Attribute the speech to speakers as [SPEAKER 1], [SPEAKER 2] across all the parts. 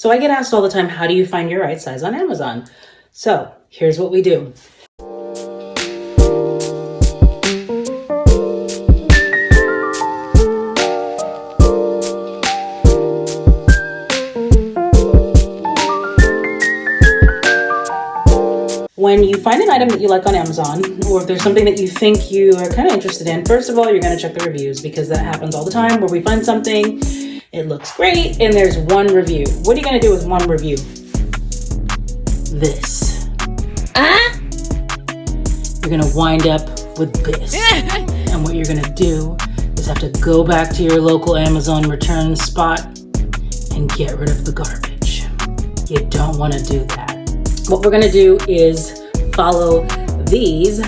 [SPEAKER 1] So I get asked all the time, how do you find your right size on Amazon? So here's what we do. When you find an item that you like on Amazon, or if there's something that you think you are kind of interested in, first of all, you're going to check the reviews, because that happens all the time where we find something, it looks great, and there's one review. What are you going to do with one review? This. You're going to wind up with this. And what you're going to do is have to go back to your local Amazon return spot and get rid of the garbage. You don't want to do that. What we're going to do is follow these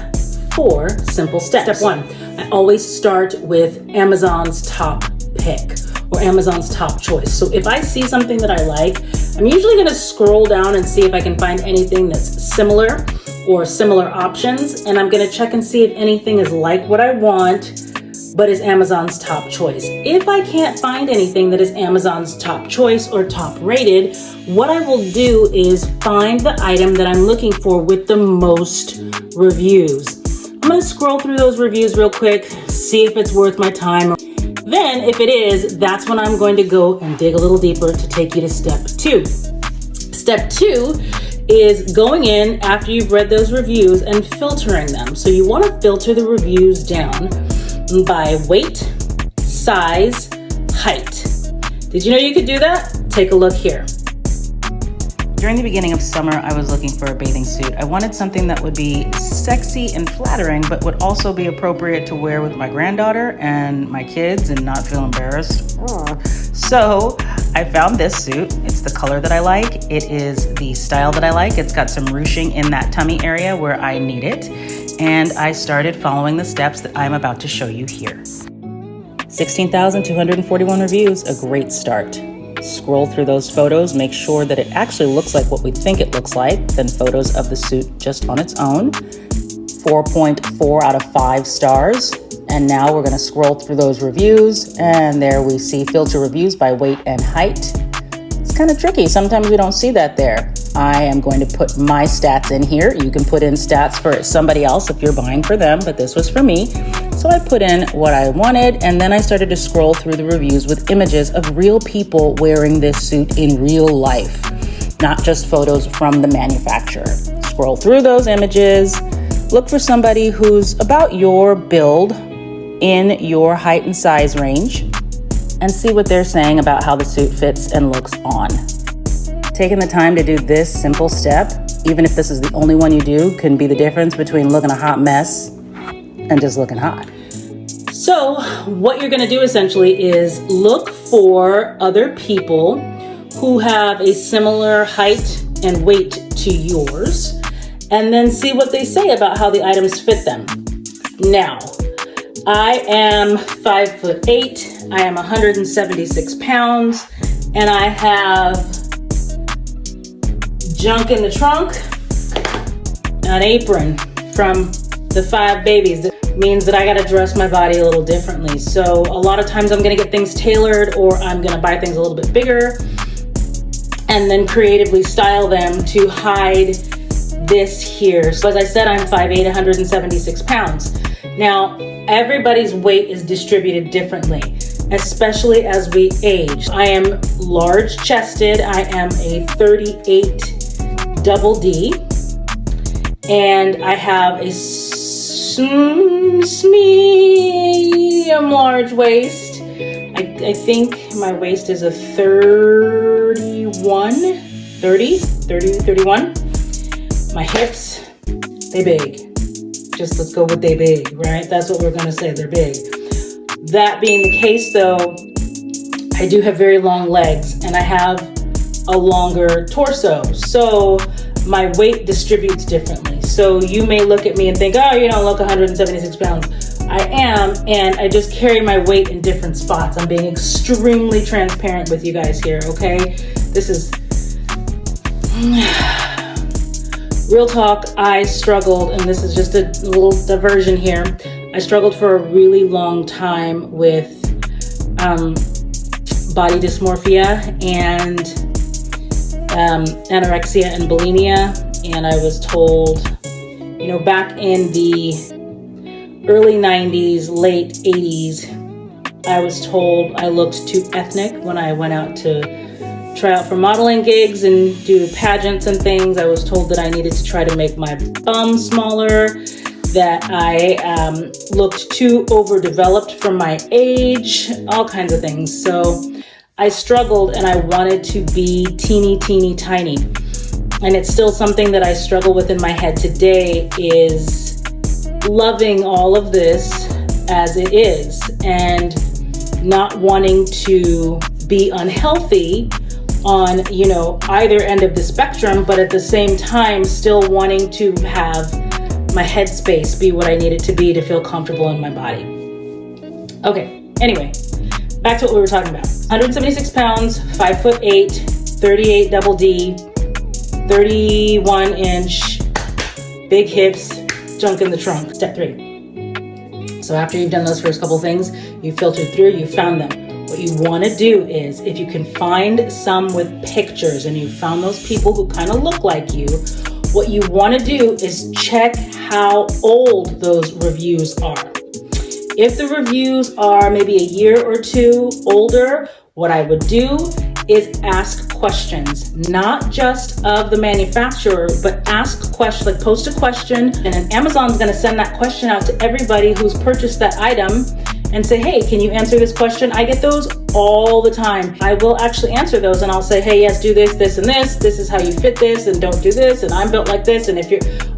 [SPEAKER 1] 4 simple steps. Step 1, I always start with Amazon's top pick or Amazon's top choice. So if I see something that I like, I'm usually going to scroll down and see if I can find anything that's similar or similar options. And I'm going to check and see if anything is like what I want, but is Amazon's top choice. If I can't find anything that is Amazon's top choice or top rated, what I will do is find the item that I'm looking for with the most reviews. I'm gonna scroll through those reviews real quick, see if it's worth my time. Then if it is, that's when I'm going to go and dig a little deeper to take you to step 2. Step 2 is going in after you've read those reviews and filtering them. So you wanna filter the reviews down by weight, size, height. Did you know you could do that? Take a look here. During the beginning of summer, I was looking for a bathing suit. I wanted something that would be sexy and flattering, but would also be appropriate to wear with my granddaughter and my kids and not feel embarrassed. So I found this suit. It's the color that I like. It is the style that I like. It's got some ruching in that tummy area where I need it. And I started following the steps that I'm about to show you here. 16,241 reviews, a great start. Scroll through those photos, make sure that it actually looks like what we think it looks like, then photos of the suit just on its own. 4.4 out of 5 stars. And now we're gonna scroll through those reviews, and there we see filter reviews by weight and height. It's kind of tricky, sometimes we don't see that there. I am going to put my stats in here. You can put in stats for somebody else if you're buying for them, but this was for me. So I put in what I wanted, and then I started to scroll through the reviews with images of real people wearing this suit in real life, not just photos from the manufacturer. Scroll through those images, look for somebody who's about your build in your height and size range, and see what they're saying about how the suit fits and looks on. Taking the time to do this simple step, even if this is the only one you do, can be the difference between looking a hot mess and just looking hot. So what you're gonna do essentially is look for other people who have a similar height and weight to yours, and then see what they say about how the items fit them. Now, I am 5'8", I am 176 pounds, and I have junk in the trunk, an apron from the 5 babies. That means that I gotta dress my body a little differently. So a lot of times I'm gonna get things tailored, or I'm gonna buy things a little bit bigger and then creatively style them to hide this here. So as I said, I'm 5'8", 176 pounds. Now, everybody's weight is distributed differently, especially as we age. I am large chested. I am a 38 double D, and I have a medium large waist. I think my waist is a 31. My hips, they big. Just let's go with they big, right? That's what we're gonna say, they're big. That being the case though, I do have very long legs and I have a longer torso. So my weight distributes differently. So you may look at me and think, oh, you don't look 176 pounds. I am, and I just carry my weight in different spots. I'm being extremely transparent with you guys here, okay? This is real talk. I struggled, and this is just a little diversion here. I struggled for a really long time with body dysmorphia, and anorexia and bulimia, and I was told, you know, back in the early 90s, late 80s, I was told I looked too ethnic when I went out to try out for modeling gigs and do pageants and things. I was told that I needed to try to make my bum smaller, that I looked too overdeveloped for my age, all kinds of things. So I struggled and I wanted to be teeny, teeny, tiny. And it's still something that I struggle with in my head today, is loving all of this as it is and not wanting to be unhealthy on, you know, either end of the spectrum, but at the same time still wanting to have my headspace be what I need it to be to feel comfortable in my body. Okay, anyway, back to what we were talking about. 176 pounds, 5'8", 38 double D, 31 inch, big hips, junk in the trunk. Step 3. So after you've done those first couple things, you filtered through, you found them. What you want to do is, if you can find some with pictures and you found those people who kind of look like you, what you want to do is check how old those reviews are. If the reviews are maybe a year or two older, what I would do is ask questions, not just of the manufacturer, but ask questions, like post a question, and then Amazon's going to send that question out to everybody who's purchased that item and say, hey, can you answer this question? I get those all the time. I will actually answer those and I'll say, hey, yes, do this, this, and this. This is how you fit this, and don't do this, and I'm built like this. And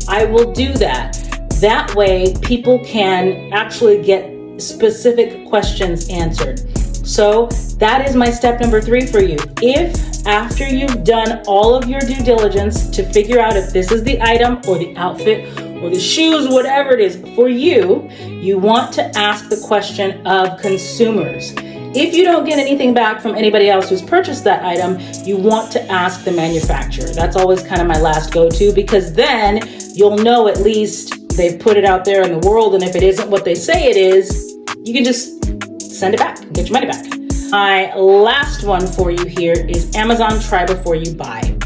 [SPEAKER 1] I will do that. That way people can actually get specific questions answered. So that is my step number 3 for you. If after you've done all of your due diligence to figure out if this is the item or the outfit or the shoes, whatever it is for you, you want to ask the question of consumers. If you don't get anything back from anybody else who's purchased that item, you want to ask the manufacturer. That's always kind of my last go-to, because then you'll know at least they've put it out there in the world, and if it isn't what they say it is, you can just send it back and get your money back. My last one for you here is Amazon Try Before You Buy.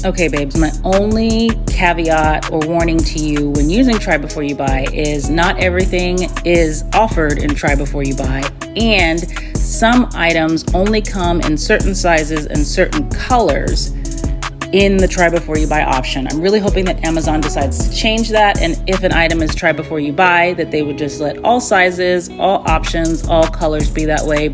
[SPEAKER 1] Okay, babes, my only caveat or warning to you when using Try Before You Buy is not everything is offered in Try Before You Buy, and some items only come in certain sizes and certain colors in the Try Before You Buy option. I'm really hoping that Amazon decides to change that, and if an item is Try Before You Buy, that they would just let all sizes, all options, all colors be that way.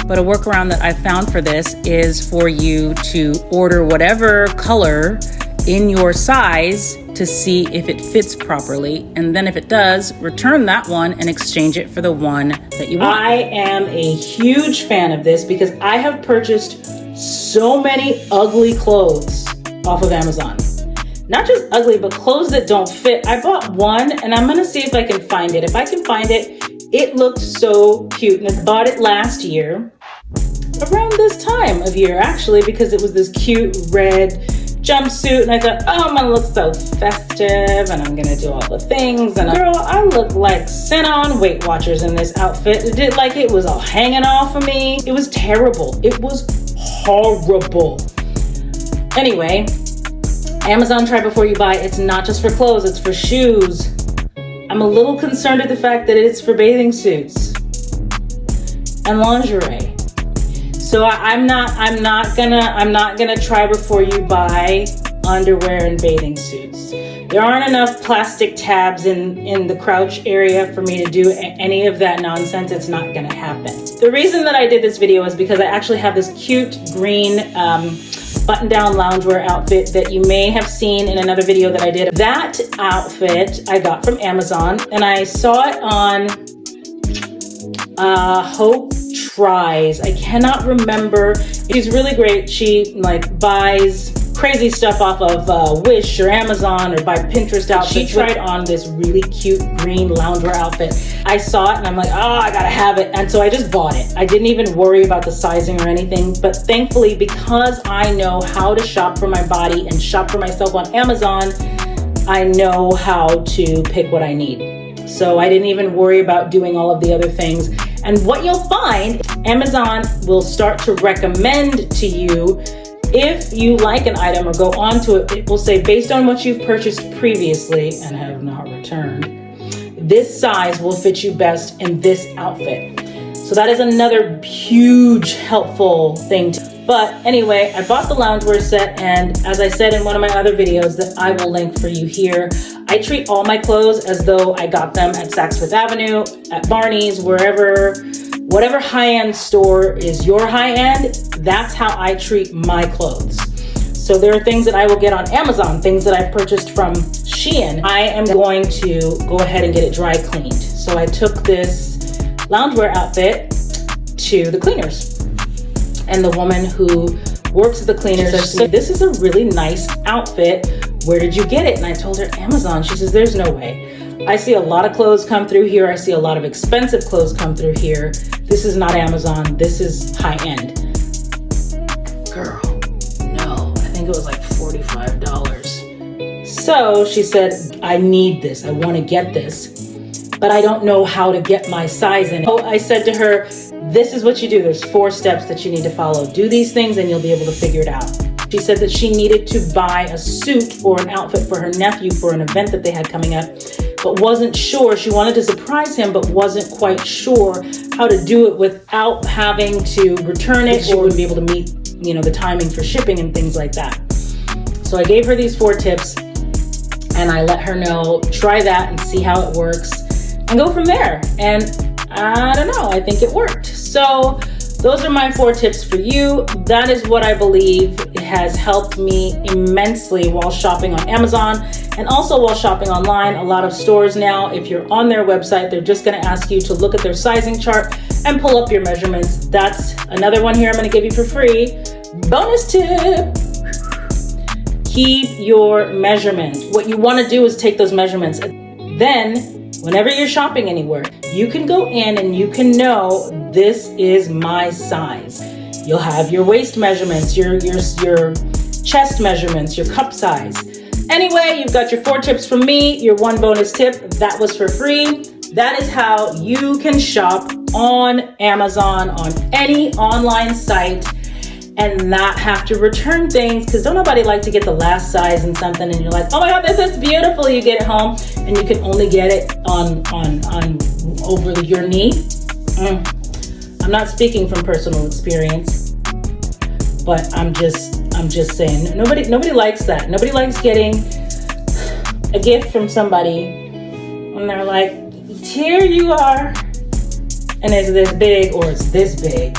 [SPEAKER 1] But a workaround that I found for this is for you to order whatever color in your size to see if it fits properly. And then if it does, return that one and exchange it for the one that you want. I am a huge fan of this because I have purchased so many ugly clothes off of Amazon. Not just ugly, but clothes that don't fit. I bought one and I'm gonna see if I can find it. If I can find it, it looked so cute. And I bought it last year, around this time of year actually, because it was this cute red jumpsuit. And I thought, oh, I'm gonna look so festive and I'm gonna do all the things. And girl, I look like sent on Weight Watchers in this outfit. It did, like, it was all hanging off of me. It was terrible. It was horrible. Anyway, Amazon Try Before You Buy. It's not just for clothes, it's for shoes. I'm a little concerned at the fact that it's for bathing suits and lingerie. So I'm not gonna Try Before You Buy underwear and bathing suits. There aren't enough plastic tabs in the crotch area for me to do any of that nonsense. It's not gonna happen. The reason that I did this video is because I actually have this cute green button-down loungewear outfit that you may have seen in another video that I did. That outfit I got from Amazon, and I saw it on Hope Tries. I cannot remember. She's really great. She like buys crazy stuff off of Wish or Amazon or by Pinterest outfits. She tried on this really cute green loungewear outfit. I saw it and I'm like, oh, I gotta have it. And so I just bought it. I didn't even worry about the sizing or anything. But thankfully, because I know how to shop for my body and shop for myself on Amazon, I know how to pick what I need. So I didn't even worry about doing all of the other things. And what you'll find, Amazon will start to recommend to you If you like an item or go onto it, it will say, based on what you've purchased previously and have not returned, this size will fit you best in this outfit. So that is another huge helpful thing. But anyway, I bought the loungewear set, and as I said in one of my other videos that I will link for you here, I treat all my clothes as though I got them at Saks Fifth Avenue, at Barney's, wherever, whatever high-end store is your high-end, that's how I treat my clothes. So there are things that I will get on Amazon, things that I've purchased from Shein. I am going to go ahead and get it dry cleaned. So I took this loungewear outfit to the cleaners. And the woman who works at the cleaners said, this is a really nice outfit. Where did you get it? And I told her, Amazon. She says, there's no way. I see a lot of clothes come through here. I see a lot of expensive clothes come through here. This is not Amazon. This is high end. Girl, no. I think it was like $45. So she said, I need this. I want to get this, but I don't know how to get my size in. So I said to her, this is what you do. There's 4 steps that you need to follow. Do these things and you'll be able to figure it out. She said that she needed to buy a suit or an outfit for her nephew for an event that they had coming up, but wasn't sure. She wanted to surprise him, but wasn't quite sure how to do it without having to return it. She wouldn't be able to meet, the timing for shipping and things like that. So I gave her these 4 tips and I let her know, try that and see how it works and go from there. And I don't know, I think it worked. So those are my 4 tips for you. That is what I believe has helped me immensely while shopping on Amazon and also while shopping online. A lot of stores now, if you're on their website, they're just gonna ask you to look at their sizing chart and pull up your measurements. That's another one here I'm gonna give you for free. Bonus tip. Keep your measurements. What you wanna do is take those measurements. Then, whenever you're shopping anywhere, you can go in and you can know this is my size. You'll have your waist measurements, your chest measurements, your cup size. Anyway, you've got your 4 tips from me, your 1 bonus tip, that was for free. That is how you can shop on Amazon, on any online site, and not have to return things, because don't nobody like to get the last size in something and you're like, oh my God, this is beautiful. You get it home and you can only get it on over your knee. I'm not speaking from personal experience, but I'm just saying nobody likes that. Nobody likes getting a gift from somebody and they're like, here you are, and it's this big or it's this big.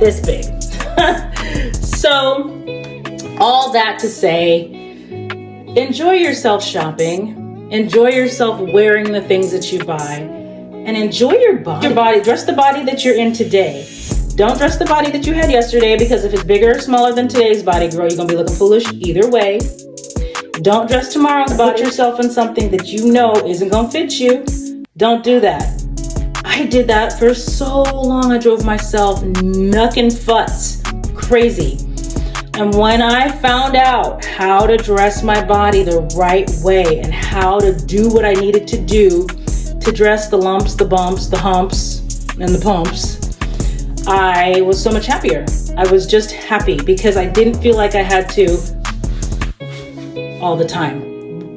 [SPEAKER 1] This big. So all that to say, enjoy yourself shopping, enjoy yourself wearing the things that you buy, and enjoy your body. Dress the body that you're in today. Don't dress the body that you had yesterday, because if it's bigger or smaller than today's body, girl, you're gonna be looking foolish either way. Don't dress tomorrow's body. Put yourself in something that you know isn't gonna fit you. Don't do that. I did that for so long. I drove myself nuck and futz crazy. And when I found out how to dress my body the right way and how to do what I needed to do to dress the lumps, the bumps, the humps, and the pumps, I was so much happier. I was just happy because I didn't feel like I had to all the time.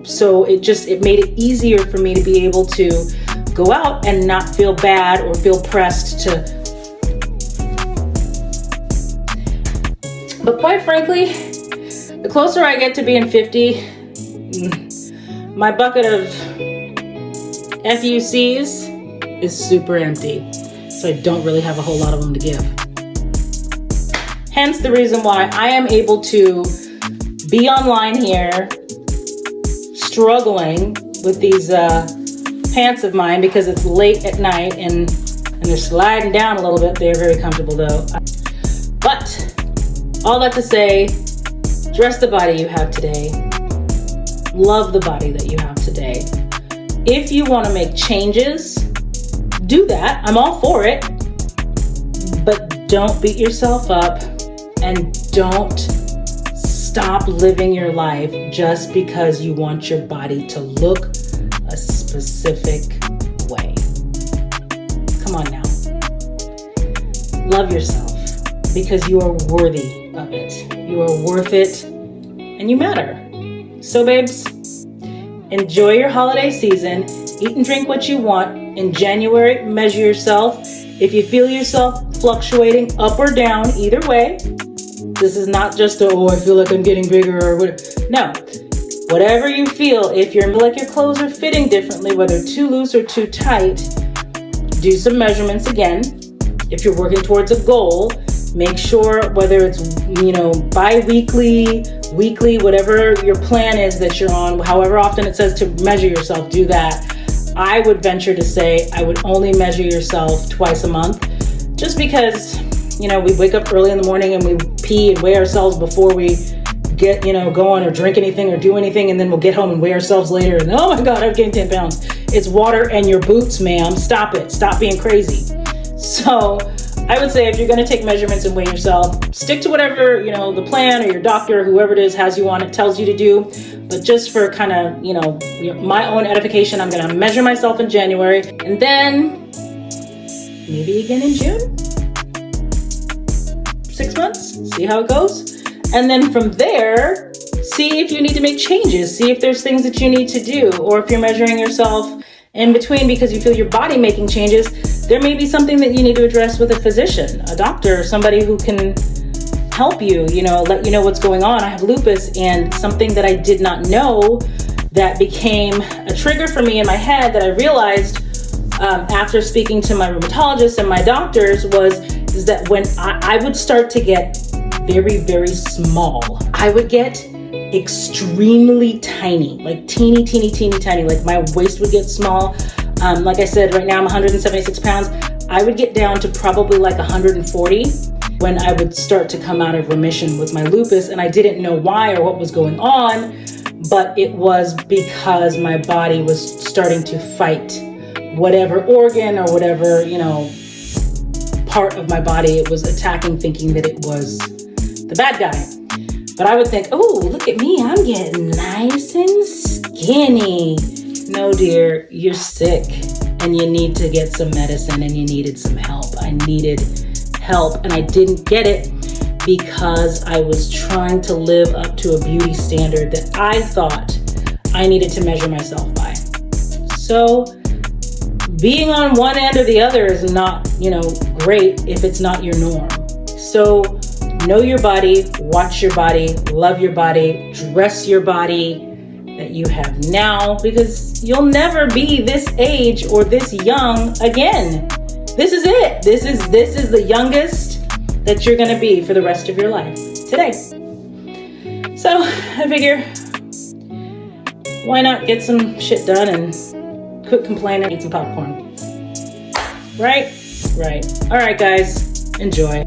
[SPEAKER 1] So it made it easier for me to be able to go out and not feel bad or feel pressed to. But quite frankly, the closer I get to being 50, my bucket of FUCs is super empty. So I don't really have a whole lot of them to give. Hence the reason why I am able to be online here, struggling with these pants of mine because it's late at night and they're sliding down a little bit. They're very comfortable though. But all that to say, dress the body you have today. Love the body that you have today. If you want to make changes, do that. I'm all for it. But don't beat yourself up and don't stop living your life just because you want your body to look a specific way. Come on now. Love yourself. because you are worthy of it. You are worth it and you matter. So babes, enjoy your holiday season. Eat and drink what you want. In January, measure yourself. If you feel yourself fluctuating up or down, either way, this is not just oh, I feel like I'm getting bigger or whatever. No, whatever you feel, if you're like your clothes are fitting differently, whether too loose or too tight, do some measurements again. If you're working towards a goal, make sure whether it's, bi-weekly, weekly, whatever your plan is that you're on, however often it says to measure yourself, do that. I would venture to say I would only measure yourself twice a month, just because, we wake up early in the morning and we pee and weigh ourselves before we get, going or drink anything or do anything. And then we'll get home and weigh ourselves later. And oh my God, I've gained 10 pounds. It's water and your boots, ma'am. Stop it. Stop being crazy. So I would say if you're going to take measurements and weigh yourself, stick to whatever, the plan or your doctor or whoever it is has you on it tells you to do. But just for kind of, my own edification, I'm going to measure myself in January and then maybe again in June. 6 months, see how it goes. And then from there, see if you need to make changes. See if there's things that you need to do, or if you're measuring yourself in between because you feel your body making changes, there may be something that you need to address with a physician, a doctor, somebody who can help you, let you know what's going on. I have lupus, and something that I did not know that became a trigger for me in my head that I realized after speaking to my rheumatologist and my doctors is that when I would start to get very, very small, I would get extremely tiny, like teeny, teeny, teeny, tiny, like my waist would get small. Like I said, right now I'm 176 pounds. I would get down to probably like 140 when I would start to come out of remission with my lupus. And I didn't know why or what was going on, but it was because my body was starting to fight whatever organ or whatever, part of my body it was attacking, thinking that it was the bad guy. But I would think, oh, look at me, I'm getting nice and skinny. No, dear, you're sick and you need to get some medicine and you needed some help. I needed help and I didn't get it because I was trying to live up to a beauty standard that I thought I needed to measure myself by. So being on one end or the other is not, great if it's not your norm. So know your body, watch your body, love your body, dress your body that you have now, because you'll never be this age or this young again. This is it. This is the youngest that you're going to be for the rest of your life today. So I figure, why not get some shit done and quit complaining and eat some popcorn? Right? Right. All right, guys, enjoy.